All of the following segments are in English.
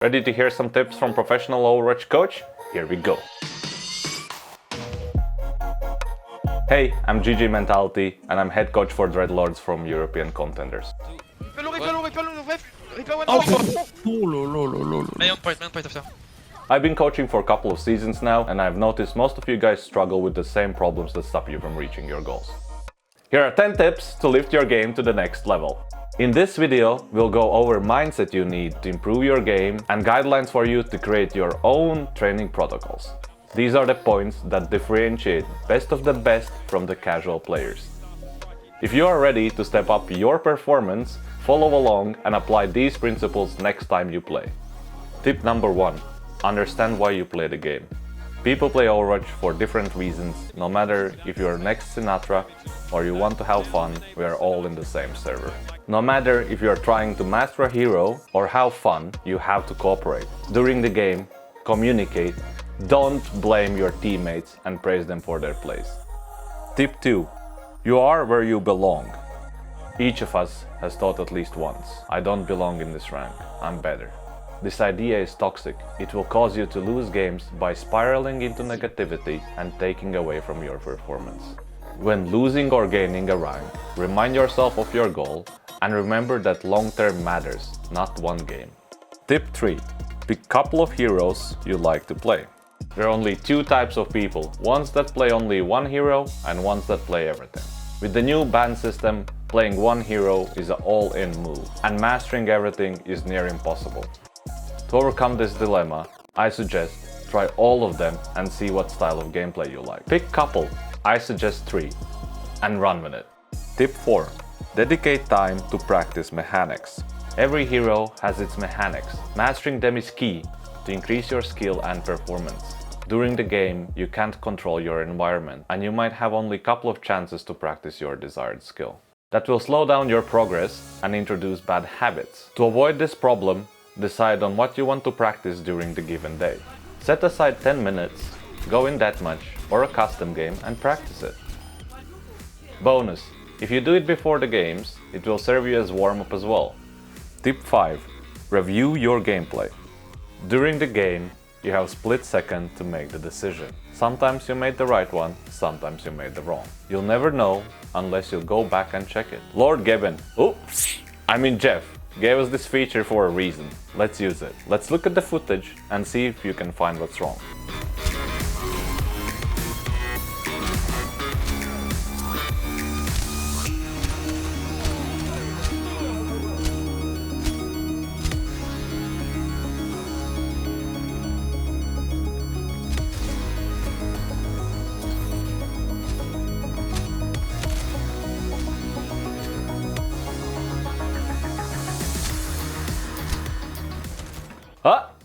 Ready to hear some tips from professional Overwatch Coach? Here we go. Hey, I'm GG Mentality and I'm head coach for Dreadlords from European Contenders. Main point after. I've been coaching for a couple of seasons now and I've noticed most of you guys struggle with the same problems that stop you from reaching your goals. Here are 10 tips to lift your game to the next level. In this video, we'll go over mindset you need to improve your game and guidelines for you to create your own training protocols. These are the points that differentiate best of the best from the casual players. If you are ready to step up your performance, follow along and apply these principles next time you play. Tip number 1. Understand why you play the game. People play Overwatch for different reasons. No matter if you're next Sinatra or you want to have fun, we are all in the same server. No matter if you're trying to master a hero or have fun, you have to cooperate. During the game, communicate. Don't blame your teammates and praise them for their plays. Tip 2. You are where you belong. Each of us has thought at least once, I don't belong in this rank, I'm better. This idea is toxic. It will cause you to lose games by spiraling into negativity and taking away from your performance. When losing or gaining a rank, remind yourself of your goal and remember that long-term matters, not one game. Tip 3. Pick a couple of heroes you like to play. There are only two types of people, ones that play only one hero and ones that play everything. With the new ban system, playing one hero is an all-in move, and mastering everything is near impossible. To overcome this dilemma, I suggest try all of them and see what style of gameplay you like. Pick couple, I suggest 3, and run with it. Tip 4. Dedicate time to practice mechanics. Every hero has its mechanics. Mastering them is key to increase your skill and performance. During the game, you can't control your environment, and you might have only a couple of chances to practice your desired skill. That will slow down your progress and introduce bad habits. To avoid this problem, decide on what you want to practice during the given day. Set aside 10 minutes, go in deathmatch or a custom game and practice it. Bonus: if you do it before the games, it will serve you as warm-up as well. Tip 5. Review your gameplay. During the game, you have a split second to make the decision. Sometimes you made the right one, sometimes you made the wrong. You'll never know unless you go back and check it. Lord Geben, Jeff, gave us this feature for a reason. Let's use it. Let's look at the footage and see if you can find what's wrong.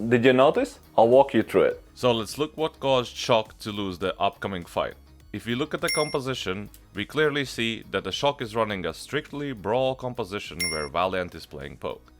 Did you notice? I'll walk you through it. So let's look what caused Shock to lose the upcoming fight. If you look at the composition, we clearly see that the Shock is running a strictly brawl composition where Valiant is playing poke.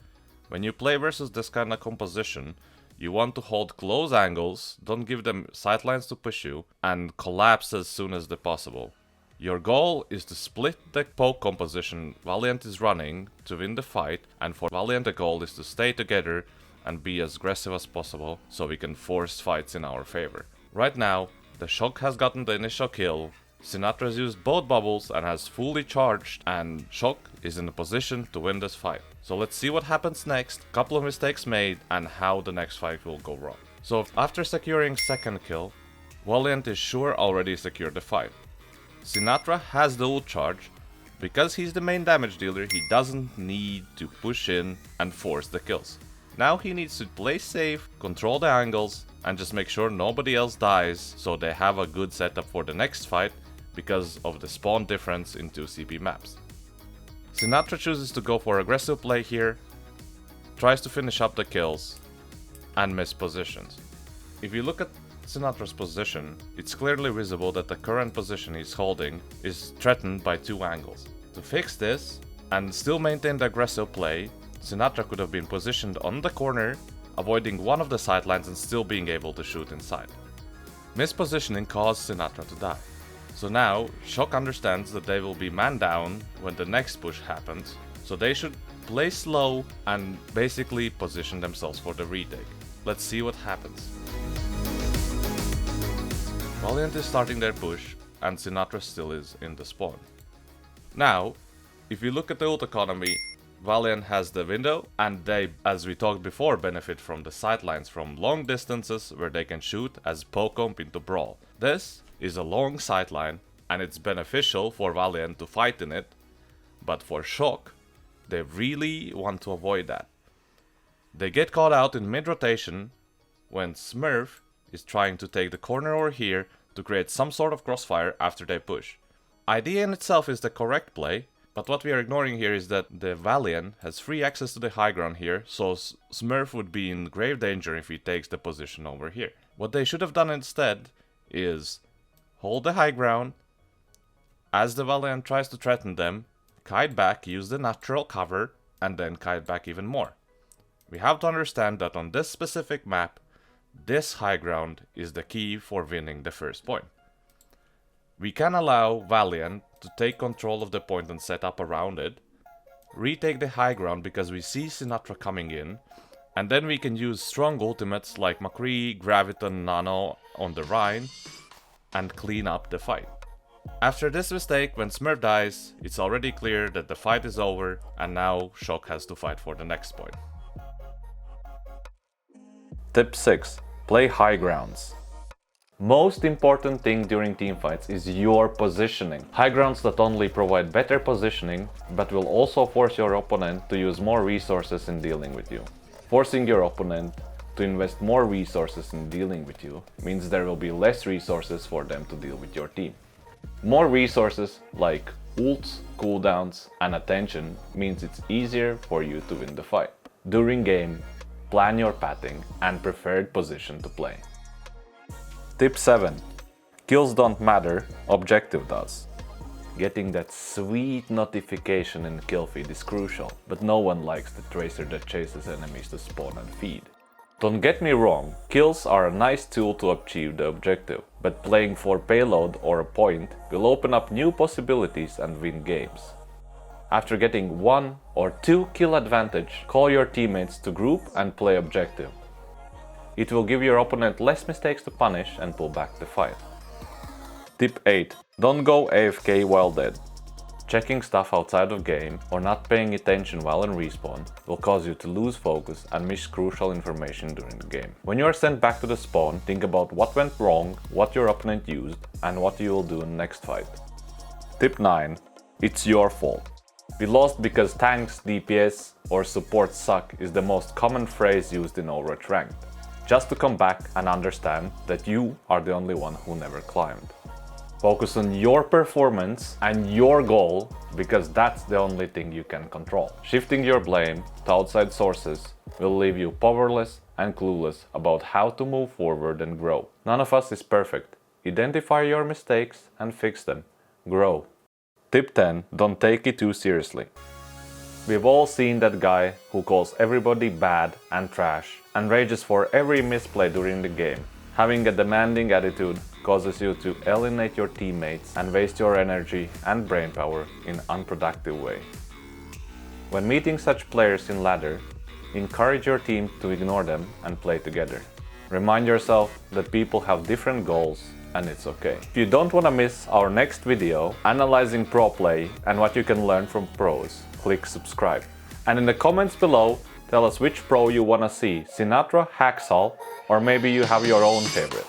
When you play versus this kind of composition, you want to hold close angles, don't give them sightlines to push you, and collapse as soon as possible. Your goal is to split the poke composition Valiant is running to win the fight, and for Valiant the goal is to stay together and be as aggressive as possible so we can force fights in our favor. Right now, the Shock has gotten the initial kill, Sinatra's used both bubbles and has fully charged, and Shock is in a position to win this fight. So let's see what happens next, couple of mistakes made, and how the next fight will go wrong. So after securing second kill, Valiant is sure already secured the fight. Sinatra has the ult charge. Because he's the main damage dealer, he doesn't need to push in and force the kills. Now he needs to play safe, control the angles, and just make sure nobody else dies so they have a good setup for the next fight because of the spawn difference in 2 CP maps. Sinatra chooses to go for aggressive play here, tries to finish up the kills, and miss positions. If you look at Sinatra's position, it's clearly visible that the current position he's holding is threatened by 2 angles. To fix this and still maintain the aggressive play, Sinatra could have been positioned on the corner, avoiding one of the sidelines and still being able to shoot inside. Mispositioning caused Sinatra to die. So now, Shock understands that they will be man down when the next push happens, so they should play slow, and basically position themselves for the retake. Let's see what happens. Valiant is starting their push, and Sinatra still is in the spawn. Now, if you look at the ult economy, Valiant has the window, and they, as we talked before, benefit from the sightlines from long distances where they can shoot as poke-comp into brawl. This is a long sightline, and it's beneficial for Valiant to fight in it, but for Shock, they really want to avoid that. They get caught out in mid-rotation when Smurf is trying to take the corner over here to create some sort of crossfire after they push. Idea in itself is the correct play, but what we are ignoring here is that the Valiant has free access to the high ground here, so Smurf would be in grave danger if he takes the position over here. What they should have done instead is hold the high ground. As the Valiant tries to threaten them, kite back, use the natural cover, and then kite back even more. We have to understand that on this specific map, this high ground is the key for winning the first point. We can allow Valiant to take control of the point and set up around it, retake the high ground because we see Sinatra coming in, and then we can use strong ultimates like McCree, Graviton, Nano on the Rhine, and clean up the fight. After this mistake, when Smurf dies, it's already clear that the fight is over, and now Shock has to fight for the next point. Tip 6. Play high grounds. Most important thing during teamfights is your positioning. High grounds not only provide better positioning, but will also force your opponent to use more resources in dealing with you. Forcing your opponent to invest more resources in dealing with you means there will be less resources for them to deal with your team. More resources like ults, cooldowns, and attention means it's easier for you to win the fight. During game, plan your pathing and preferred position to play. Tip 7. Kills don't matter, objective does. Getting that sweet notification in kill feed is crucial, but no one likes the tracer that chases enemies to spawn and feed. Don't get me wrong, kills are a nice tool to achieve the objective, but playing for payload or a point will open up new possibilities and win games. After getting 1 or 2 kill advantage, call your teammates to group and play objective. It will give your opponent less mistakes to punish and pull back the fight. Tip 8. Don't go AFK while dead. Checking stuff outside of game or not paying attention while in respawn will cause you to lose focus and miss crucial information during the game. When you are sent back to the spawn, think about what went wrong, what your opponent used, and what you will do in the next fight. Tip 9. It's your fault. We lost because tanks, DPS, or support suck is the most common phrase used in Overwatch Ranked. Just to come back and understand that you are the only one who never climbed. Focus on your performance and your goal, because that's the only thing you can control. Shifting your blame to outside sources will leave you powerless and clueless about how to move forward and grow. None of us is perfect. Identify your mistakes and fix them. Grow. Tip 10. Don't take it too seriously. We've all seen that guy who calls everybody bad and trash and rages for every misplay during the game. Having a demanding attitude causes you to alienate your teammates and waste your energy and brainpower in an unproductive way. When meeting such players in ladder, encourage your team to ignore them and play together. Remind yourself that people have different goals and it's okay. If you don't want to miss our next video analyzing pro play and what you can learn from pros, click subscribe. And in the comments below, tell us which pro you want to see, Sinatra, Hacksaw, or maybe you have your own favorite.